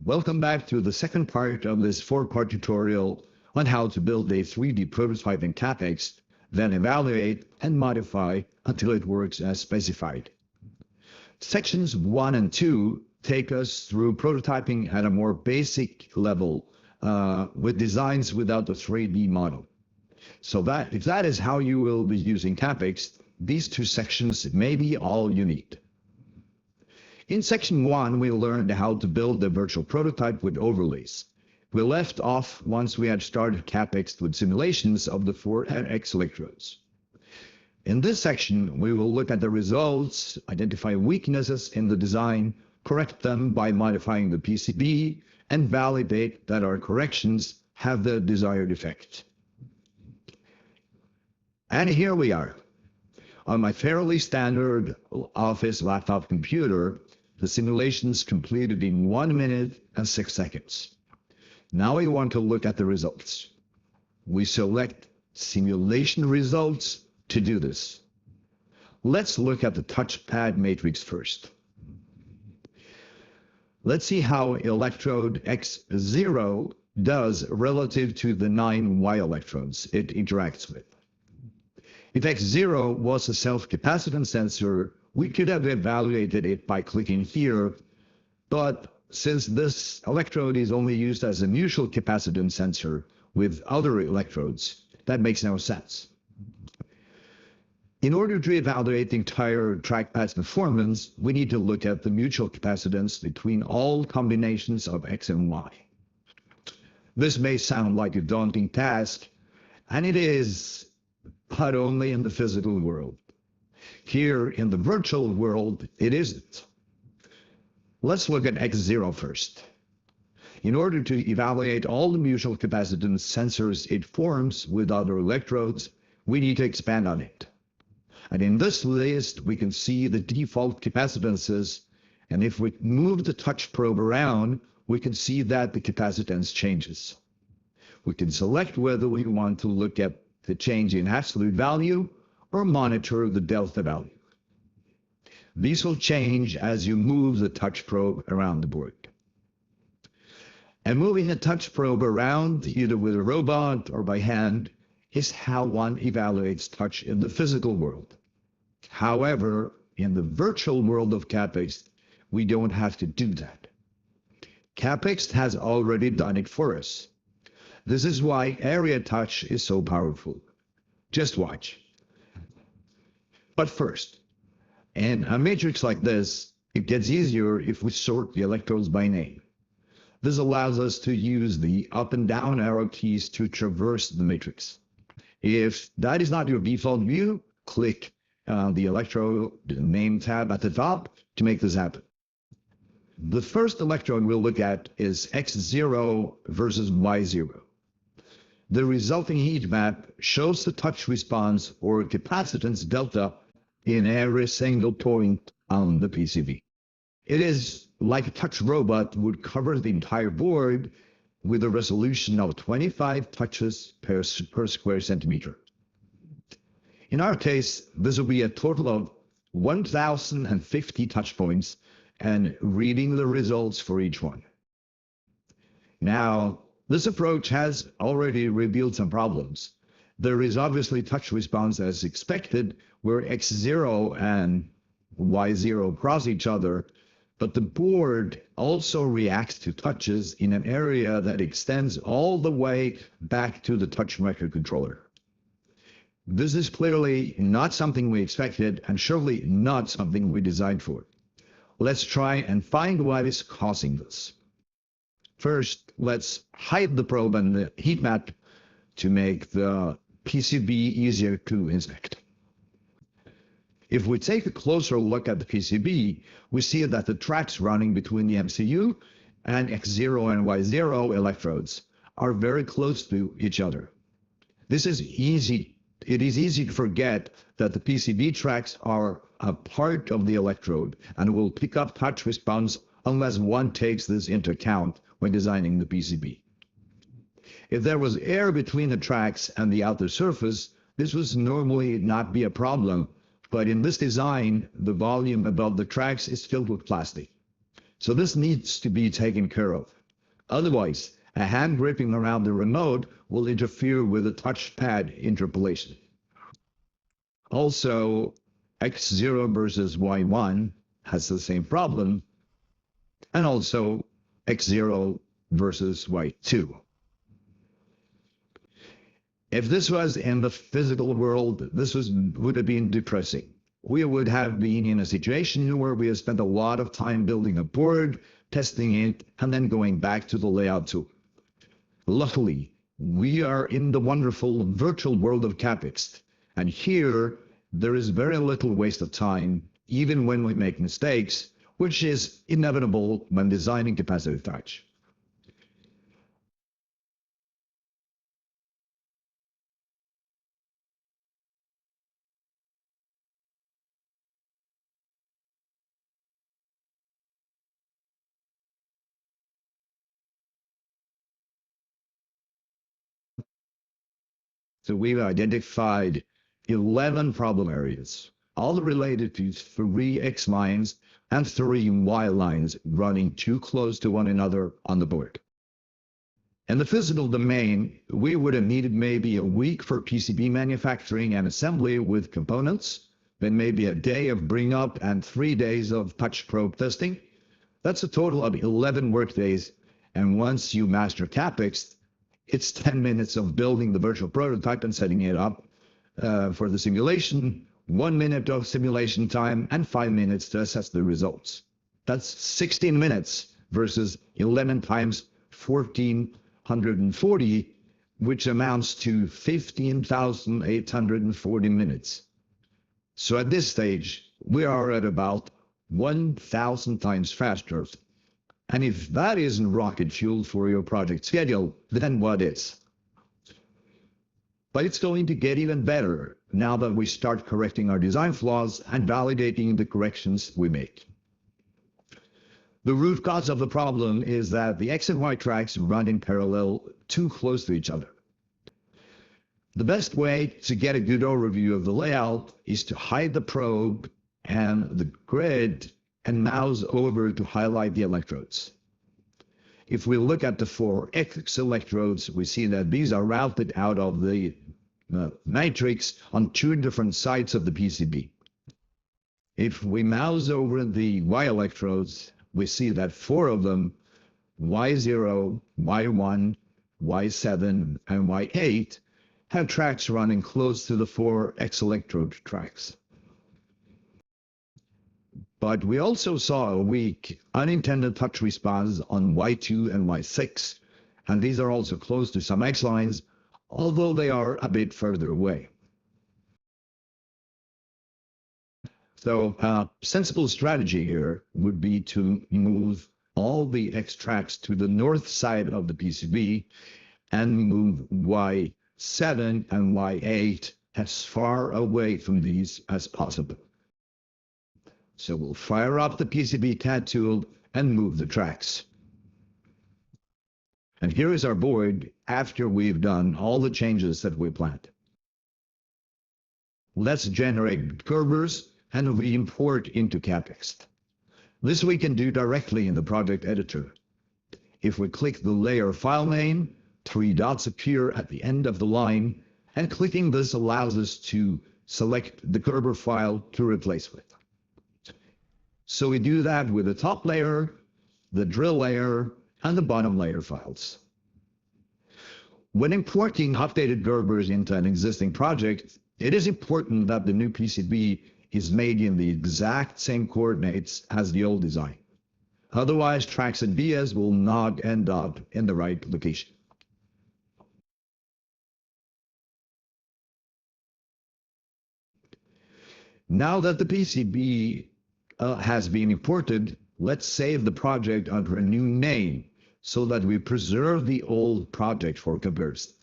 Welcome back to the second part of this four-part tutorial on how to build a 3D prototype in CapeExt, then evaluate and modify until it works as specified. Sections 1 and 2 take us through prototyping at a more basic level with designs without the 3D model. So if that is how you will be using CapeExt, these two sections may be all you need. In section 1, we learned how to build the virtual prototype with overlays. We left off once we had started CapeExt with simulations of the 4X electrodes. In this section, we will look at the results, identify weaknesses in the design, correct them by modifying the PCB, and validate that our corrections have the desired effect. And here we are. On my fairly standard office laptop computer, the simulation's completed in 1 minute and 6 seconds. Now we want to look at the results. We select Simulation Results to do this. Let's look at the touchpad matrix first. Let's see how electrode X0 does relative to the 9 Y electrodes it interacts with. If X0 was a self-capacitance sensor, we could have evaluated it by clicking here, but since this electrode is only used as a mutual capacitance sensor with other electrodes, that makes no sense. In order to evaluate the entire trackpad's performance, we need to look at the mutual capacitance between all combinations of X and Y. This may sound like a daunting task, and it is, but only in the physical world. Here in the virtual world, it isn't. Let's look at X0 first. In order to evaluate all the mutual capacitance sensors it forms with other electrodes, we need to expand on it. And in this list, we can see the default capacitances, and if we move the touch probe around, we can see that the capacitance changes. We can select whether we want to look at the change in absolute value or monitor the delta value. These will change as you move the touch probe around the board. And moving a touch probe around, either with a robot or by hand, is how one evaluates touch in the physical world. However, in the virtual world of CapeExt, we don't have to do that. CapeExt has already done it for us. This is why area touch is so powerful. Just watch. But first, in a matrix like this, it gets easier if we sort the electrodes by name. This allows us to use the up and down arrow keys to traverse the matrix. If that is not your default view, click the electrode name tab at the top to make this happen. The first electrode we'll look at is X0 versus Y0. The resulting heat map shows the touch response or capacitance delta in every single point on the PCB. It is like a touch robot would cover the entire board with a resolution of 25 touches per square centimeter. In our case, this will be a total of 1,050 touch points and reading the results for each one. Now, this approach has already revealed some problems. There is obviously touch response as expected, where X0 and Y0 cross each other, but the board also reacts to touches in an area that extends all the way back to the touch microcontroller. This is clearly not something we expected and surely not something we designed for. Let's try and find what is causing this. First, let's hide the probe and the heat map to make the PCB easier to inspect. If we take a closer look at the PCB, we see that the tracks running between the MCU and X0 and Y0 electrodes are very close to each other. It is easy to forget that the PCB tracks are a part of the electrode and will pick up touch response unless one takes this into account when designing the PCB. If there was air between the tracks and the outer surface, this would normally not be a problem, but in this design, the volume above the tracks is filled with plastic. So this needs to be taken care of. Otherwise, a hand gripping around the remote will interfere with the touchpad interpolation. Also, X0 versus Y1 has the same problem, and also X0 versus Y2. If this was in the physical world, would have been depressing. We would have been in a situation where we have spent a lot of time building a board, testing it, and then going back to the layout tool. Luckily, we are in the wonderful virtual world of CapeExt, and here there is very little waste of time, even when we make mistakes, which is inevitable when designing capacitive touch. So we've identified 11 problem areas, all related to 3 X lines and 3 Y lines running too close to one another on the board. In the physical domain, we would have needed maybe a week for PCB manufacturing and assembly with components, then maybe a day of bring up and 3 days of touch probe testing. That's a total of 11 work days. And once you master CapeExt, it's 10 minutes of building the virtual prototype and setting it up for the simulation, 1 minute of simulation time, and 5 minutes to assess the results. That's 16 minutes versus 11 times 1440, which amounts to 15,840 minutes. So at this stage, we are at about 1,000 times faster. And if that isn't rocket fuel for your project schedule, then what is? But it's going to get even better now that we start correcting our design flaws and validating the corrections we make. The root cause of the problem is that the X and Y tracks run in parallel too close to each other. The best way to get a good overview of the layout is to hide the probe and the grid and mouse over to highlight the electrodes. If we look at the 4X electrodes, we see that these are routed out of the matrix on 2 different sides of the PCB. If we mouse over the Y electrodes, we see that 4 of them, Y0, Y1, Y7, and Y8, have tracks running close to the 4X electrode tracks. But we also saw a weak unintended touch response on Y2 and Y6, and these are also close to some X lines, although they are a bit further away. So a sensible strategy here would be to move all the X tracks to the north side of the PCB and move Y7 and Y8 as far away from these as possible. So we'll fire up the PCB CAD tool and move the tracks. And here is our board after we've done all the changes that we planned. Let's generate curvers and re-import into CapeExt. This we can do directly in the project editor. If we click the layer file name, 3 dots appear at the end of the line, and clicking this allows us to select the curver file to replace with. So we do that with the top layer, the drill layer, and the bottom layer files. When importing updated curvers into an existing project, it is important that the new PCB is made in the exact same coordinates as the old design. Otherwise, tracks and vias will not end up in the right location. Now that the PCB has been imported, let's save the project under a new name so that we preserve the old project for comparison.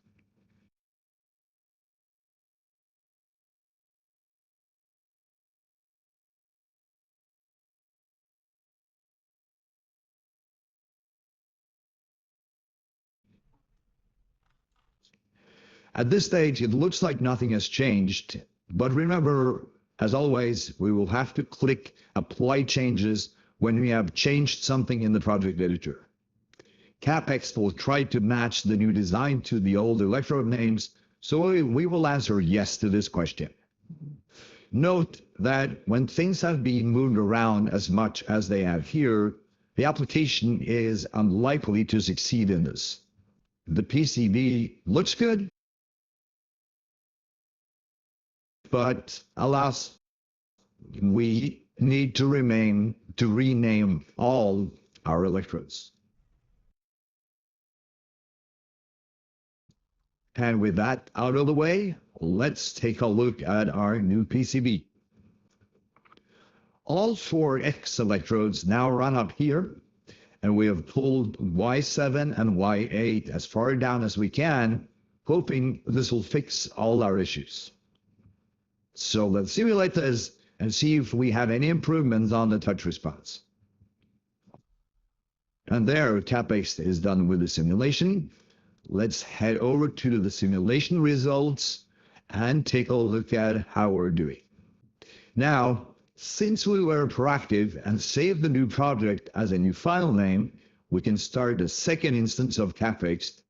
At this stage, it looks like nothing has changed, but remember, as always, we will have to click Apply Changes when we have changed something in the project editor. CapeExt will try to match the new design to the old electrode names, so we will answer yes to this question. Note that when things have been moved around as much as they have here, the application is unlikely to succeed in this. The PCB looks good, but alas, we need to rename all our electrodes. And with that out of the way, let's take a look at our new PCB. All 4 X electrodes now run up here, and we have pulled Y7 and Y8 as far down as we can, hoping this will fix all our issues. So let's simulate this and see if we have any improvements on the touch response. And there, CapeExt is done with the simulation. Let's head over to the simulation results and take a look at how we're doing. Now, since we were proactive and saved the new project as a new file name, we can start a second instance of CapeExt,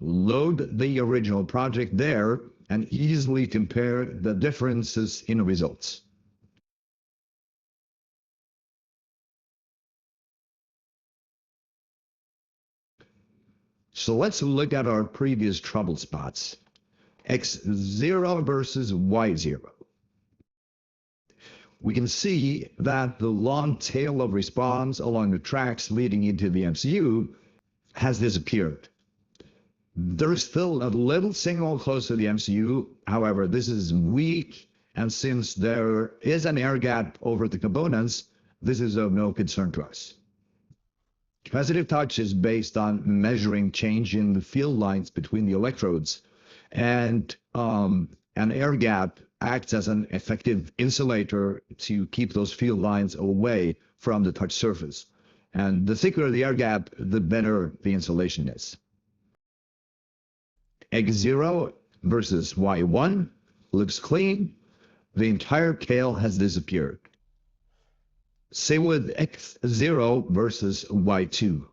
load the original project there, and easily compare the differences in results. So let's look at our previous trouble spots. X0 versus Y0. We can see that the long tail of response along the tracks leading into the MCU has disappeared. There is still a little signal close to the MCU, however, this is weak, and since there is an air gap over the components, this is of no concern to us. Capacitive touch is based on measuring change in the field lines between the electrodes, and an air gap acts as an effective insulator to keep those field lines away from the touch surface. And the thicker the air gap, the better the insulation is. X0 versus Y1 looks clean. The entire tail has disappeared. Same with X0 versus Y2.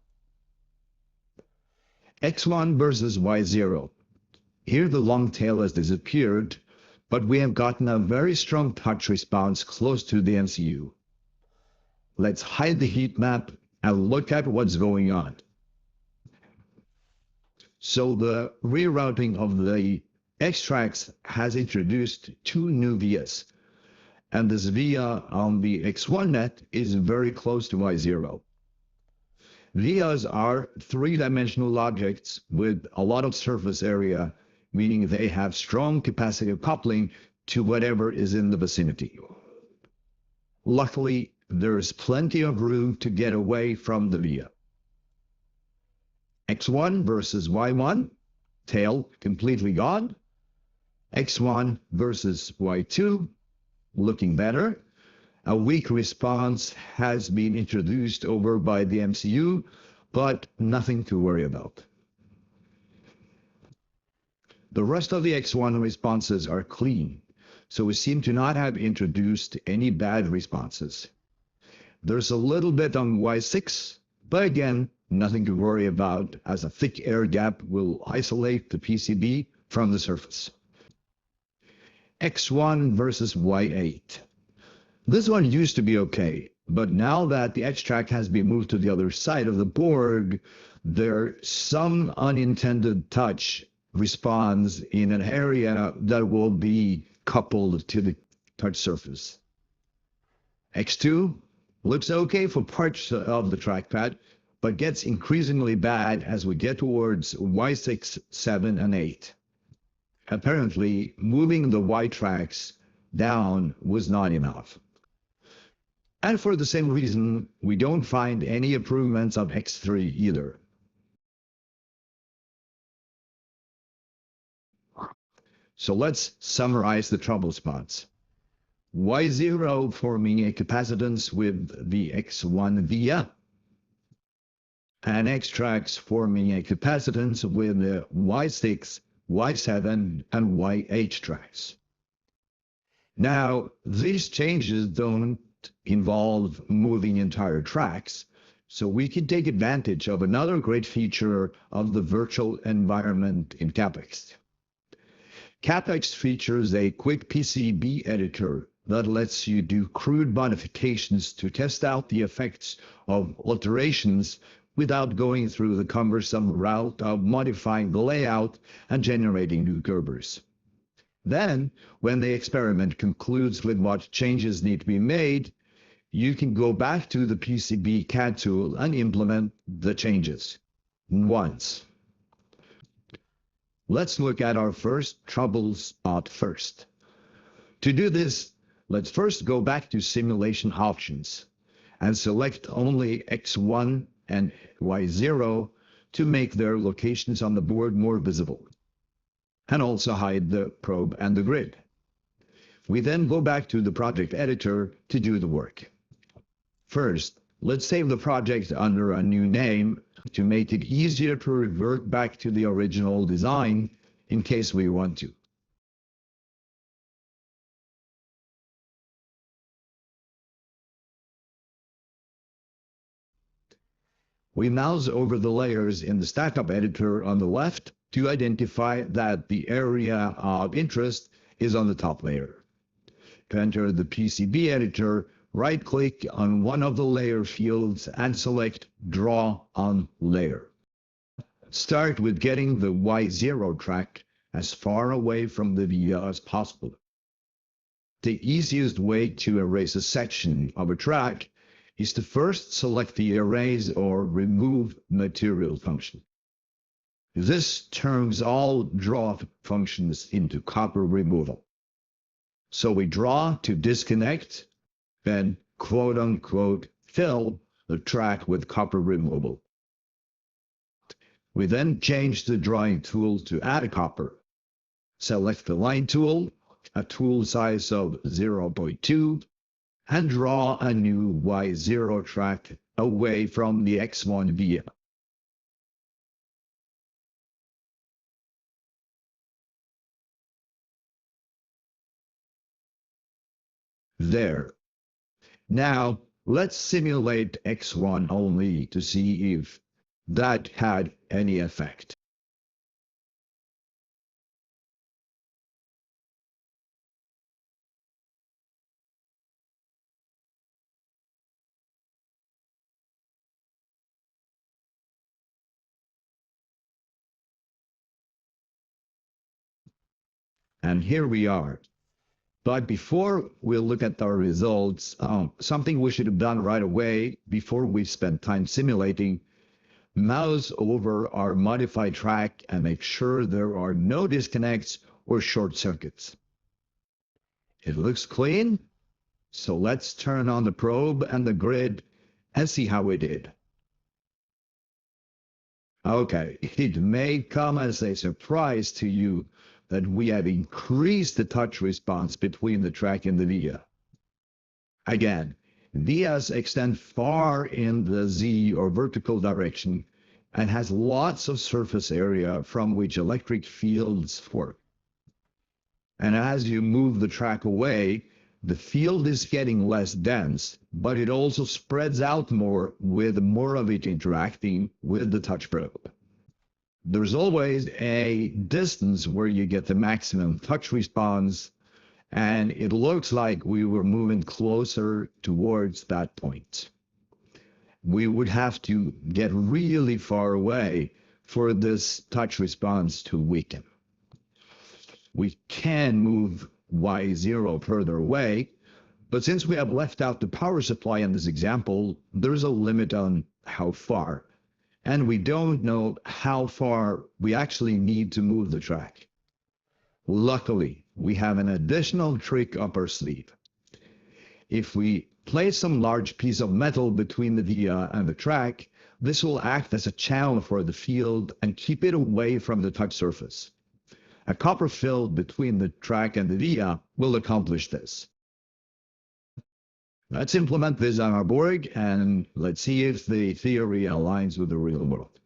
X1 versus Y0. Here the long tail has disappeared, but we have gotten a very strong touch response close to the MCU. Let's hide the heat map and look at what's going on. So the rerouting of the X tracks has introduced 2 new vias, and this via on the X1 net is very close to Y0. Vias are 3-dimensional objects with a lot of surface area, meaning they have strong capacitive coupling to whatever is in the vicinity. Luckily, there is plenty of room to get away from the via. X1 versus Y1, tail completely gone. X1 versus Y2, looking better. A weak response has been introduced over by the MCU, but nothing to worry about. The rest of the X1 responses are clean, so we seem to not have introduced any bad responses. There's a little bit on Y6, but again, nothing to worry about, as a thick air gap will isolate the PCB from the surface. X1 versus Y8. This one used to be okay, but now that the X track has been moved to the other side of the board, there's some unintended touch responds in an area that will be coupled to the touch surface. X2 looks okay for parts of the trackpad, but gets increasingly bad as we get towards Y6, 7, and 8. Apparently, moving the Y tracks down was not enough. And for the same reason, we don't find any improvements of X3 either. So let's summarize the trouble spots. Y0 forming a capacitance with the X1 via, and X tracks forming a capacitance with the Y6, Y7, and Y8 tracks. Now, these changes don't involve moving entire tracks, so we can take advantage of another great feature of the virtual environment in CapeExt. CapeExt features a quick PCB editor that lets you do crude modifications to test out the effects of alterations without going through the cumbersome route of modifying the layout and generating new Gerbers. Then, when the experiment concludes with what changes need to be made, you can go back to the PCB CAD tool and implement the changes once. Let's look at our first trouble spot first. To do this, let's first go back to simulation options and select only X1 and Y0 to make their locations on the board more visible, and also hide the probe and the grid. We then go back to the project editor to do the work. First, let's save the project under a new name to make it easier to revert back to the original design in case we want to. We mouse over the layers in the Startup editor on the left to identify that the area of interest is on the top layer. To enter the PCB editor, right-click on one of the layer fields and select Draw on Layer. Start with getting the Y0 track as far away from the via as possible. The easiest way to erase a section of a track is to first select the Erase or Remove Material function. This turns all draw functions into copper removal. So we draw to disconnect, then quote-unquote fill the track with copper removal. We then change the drawing tool to add a copper. Select the line tool, a tool size of 0.2, and draw a new Y0 track away from the X1 via. There. Now, let's simulate X1 only to see if that had any effect. And here we are. But before we look at our results, something we should have done right away before we spend time simulating, mouse over our modified track and make sure there are no disconnects or short circuits. It looks clean, so let's turn on the probe and the grid and see how we did. Okay, it may come as a surprise to you that we have increased the touch response between the track and the via. Again, vias extend far in the Z or vertical direction and has lots of surface area from which electric fields work. And as you move the track away, the field is getting less dense, but it also spreads out more with more of it interacting with the touch probe. There's always a distance where you get the maximum touch response, and it looks like we were moving closer towards that point. We would have to get really far away for this touch response to weaken. We can move Y0 further away, but since we have left out the power supply in this example, there's a limit on how far. And we don't know how far we actually need to move the track. Luckily, we have an additional trick up our sleeve. If we place some large piece of metal between the via and the track, this will act as a channel for the field and keep it away from the touch surface. A copper fill between the track and the via will accomplish this. Let's implement this on our board and let's see if the theory aligns with the real world.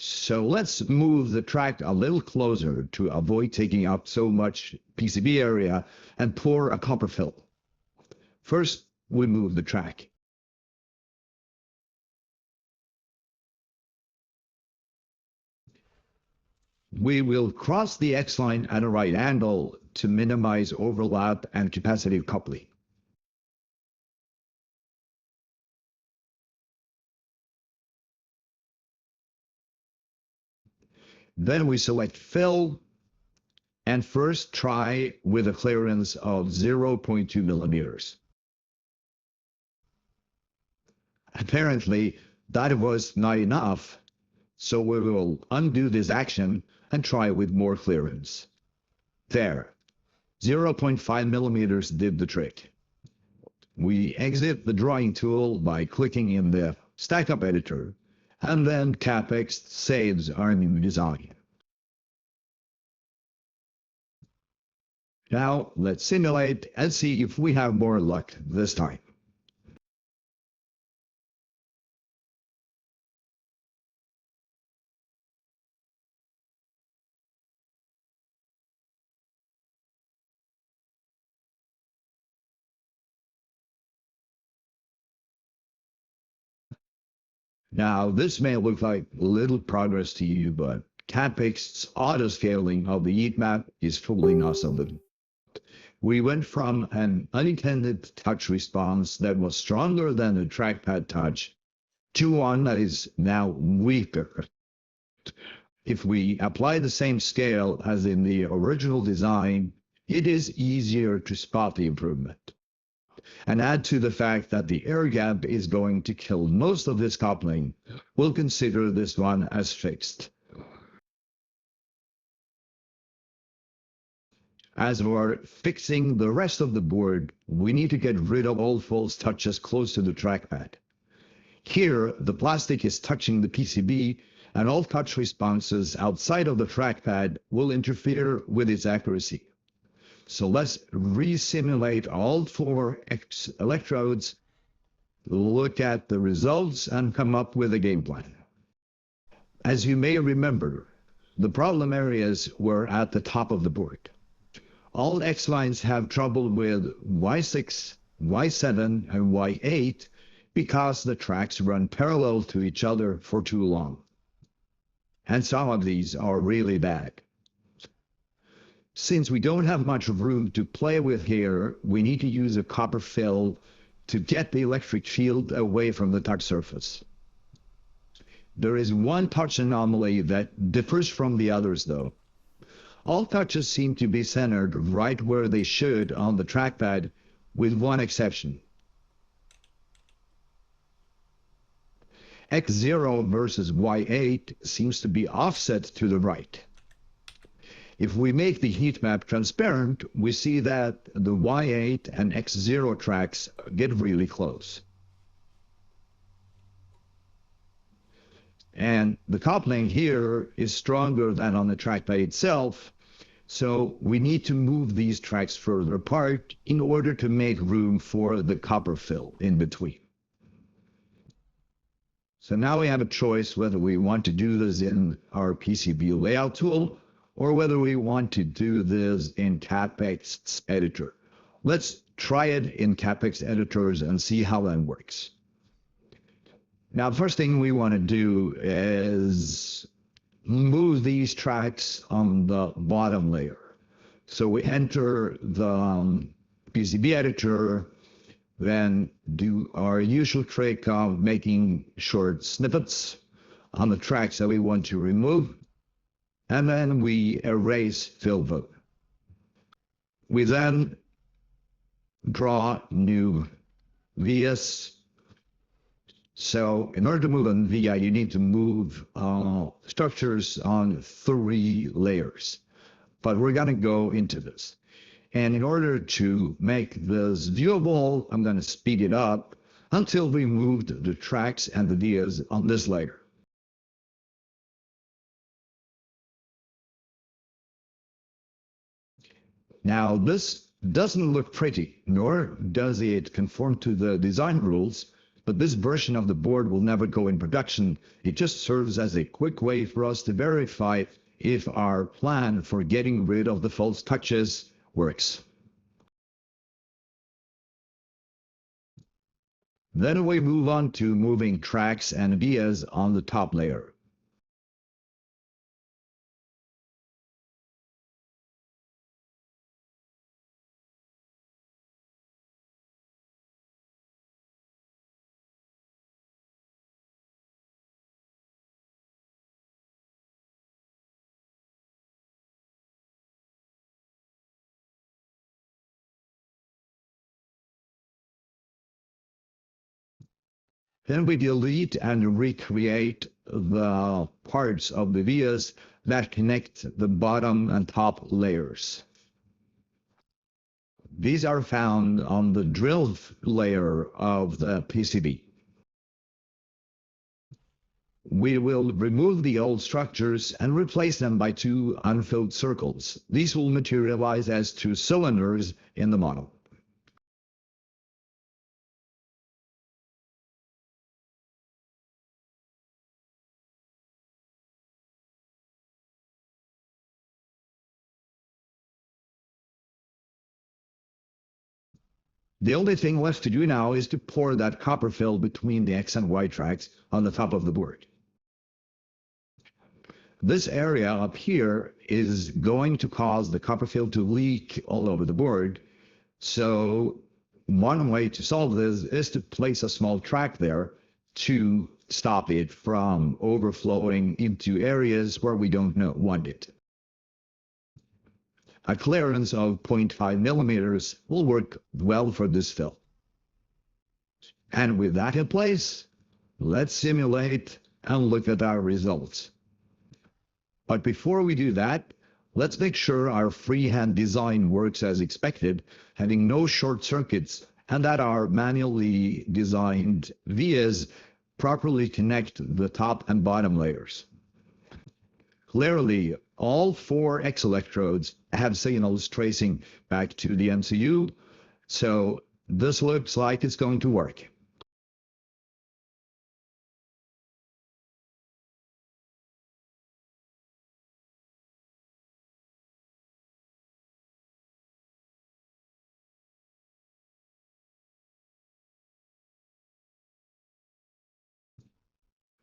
So let's move the track a little closer to avoid taking up so much PCB area and pour a copper fill. First, we move the track. We will cross the X-line at a right angle to minimize overlap and capacitive coupling. Then we select fill and first try with a clearance of 0.2 millimeters. Apparently, that was not enough, so we will undo this action and try with more clearance. There, 0.5 millimeters did the trick. We exit the drawing tool by clicking in the StackUp editor, and then CapeExt saves our new design. Now let's simulate and see if we have more luck this time. Now, this may look like little progress to you, but CapeExt's auto-scaling of the heat map is fooling us a little. We went from an unintended touch response that was stronger than a trackpad touch to one that is now weaker. If we apply the same scale as in the original design, it is easier to spot the improvement. And add to the fact that the air gap is going to kill most of this coupling, we'll consider this one as fixed. As we're fixing the rest of the board, we need to get rid of all false touches close to the trackpad. Here, the plastic is touching the PCB, and all touch responses outside of the trackpad will interfere with its accuracy. So let's re-simulate all 4 electrodes, look at the results, and come up with a game plan. As you may remember, the problem areas were at the top of the board. All X lines have trouble with Y6, Y7, and Y8 because the tracks run parallel to each other for too long. And some of these are really bad. Since we don't have much room to play with here, we need to use a copper fill to get the electric field away from the touch surface. There is one touch anomaly that differs from the others though. All touches seem to be centered right where they should on the trackpad, with one exception. X0 versus Y8 seems to be offset to the right. If we make the heat map transparent, we see that the Y8 and X0 tracks get really close. And the coupling here is stronger than on the trackpad itself, so we need to move these tracks further apart in order to make room for the copper fill in between. So now we have a choice whether we want to do this in our PCB layout tool or whether we want to do this in CapeExt's editor. Let's try it in CapeExt editors and see how that works. Now, the first thing we want to do is move these tracks on the bottom layer. So we enter the PCB editor, then do our usual trick of making short snippets on the tracks that we want to remove, and then we erase fill vote. We then draw new vias. So in order to move on via, you need to move structures on 3 layers. But we're going to go into this. And in order to make this viewable, I'm going to speed it up until we moved the tracks and the vias on this layer. Now, this doesn't look pretty, nor does it conform to the design rules, But this version of the board will never go in production. It just serves as a quick way for us to verify if our plan for getting rid of the false touches works. Then we move on to moving tracks and vias on the top layer. Then we delete and recreate the parts of the vias that connect the bottom and top layers. These are found on the drilled layer of the PCB. We will remove the old structures and replace them by two unfilled circles. These will materialize as two cylinders in the model. The only thing left to do now is to pour that copper fill between the X and Y tracks on the top of the board. This area up here is going to cause the copper fill to leak all over the board. So one way to solve this is to place a small track there to stop it from overflowing into areas where we don't want it. A clearance of 0.5 millimeters will work well for this fill. And with that in place, let's simulate and look at our results. But before we do that, let's make sure our freehand design works as expected, having no short circuits, and that our manually designed vias properly connect the top and bottom layers. Clearly, all 4 X electrodes have signals tracing back to the MCU, so this looks like it's going to work.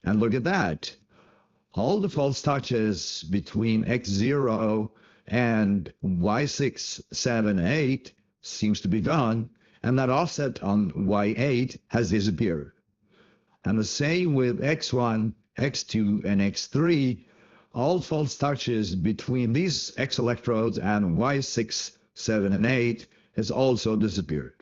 And look at that. All the false touches between X0 and Y6, 7, 8 seems to be gone, and that offset on Y8 has disappeared. And the same with X1, X2, and X3. All false touches between these X electrodes and Y6, 7, and 8 has also disappeared.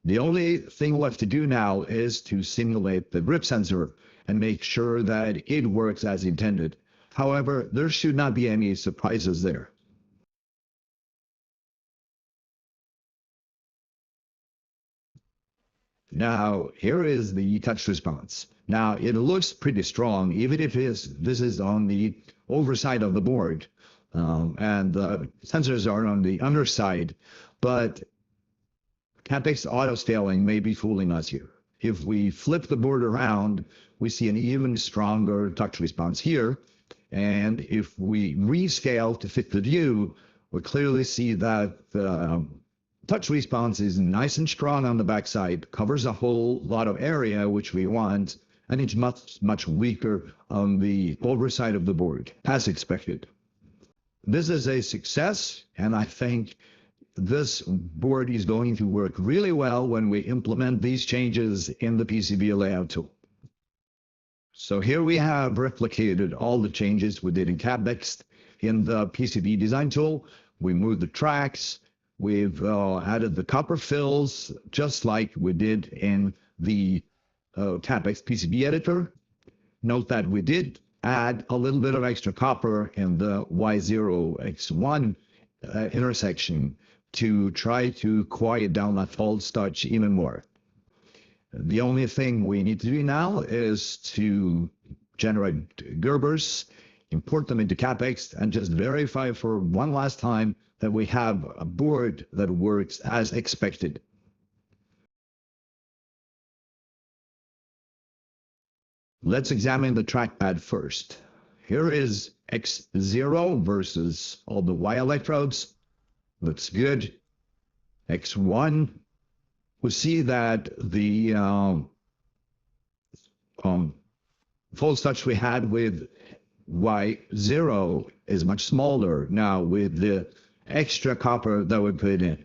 The only thing left to do now is to simulate the grip sensor and make sure that it works as intended. However, there should not be any surprises there. Now, here is the touch response. Now, it looks pretty strong, even if this is on the overside of the board, and the sensors are on the underside, but CapeExt auto scaling may be fooling us here. If we flip the board around, we see an even stronger touch response here. And if we rescale to fit the view, we clearly see that the touch response is nice and strong on the backside, covers a whole lot of area, which we want, and it's much weaker on the overside of the board, as expected. This is a success, and I think this board is going to work really well when we implement these changes in the PCB layout tool. So here we have replicated all the changes we did in CapeExt in the PCB design tool. We moved the tracks, we've added the copper fills, just like we did in the CapeExt PCB editor. Note that we did add a little bit of extra copper in the Y0, X1 intersection to try to quiet down that false touch even more. The only thing we need to do now is to generate Gerbers, import them into CapeExt, and just verify for one last time that we have a board that works as expected. Let's examine the trackpad first. Here is X0 versus all the Y electrodes. Looks good. X1, we see that the false touch we had with Y0 is much smaller now with the extra copper that we put in.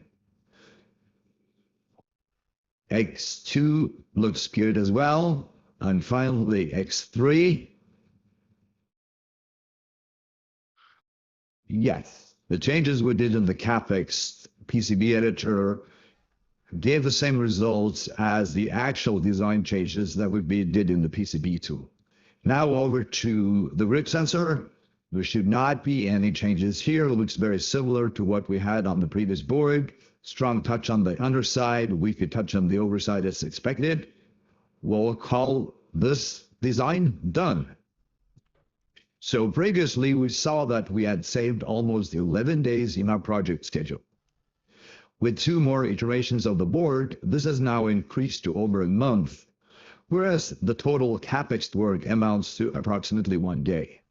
X2 looks good as well. And finally, X3. Yes, the changes we did in the CapeExt PCB editor gave the same results as the actual design changes that we did in the PCB tool. Now over to the grip sensor. There should not be any changes here. It looks very similar to what we had on the previous board. Strong touch on the underside, weaker touch on the overside as expected. We'll call this design done. So previously we saw that we had saved almost 11 days in our project schedule. With 2 more iterations of the board, this has now increased to over a month, whereas the total CapeExt work amounts to approximately 1 day.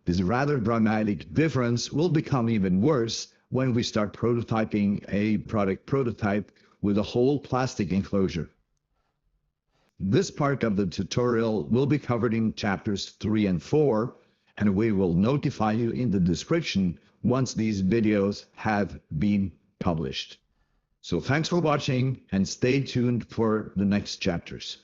This rather dramatic difference will become even worse when we start prototyping a product prototype with a whole plastic enclosure. This part of the tutorial will be covered in chapters 3 and 4, and we will notify you in the description once these videos have been published. So thanks for watching and stay tuned for the next chapters.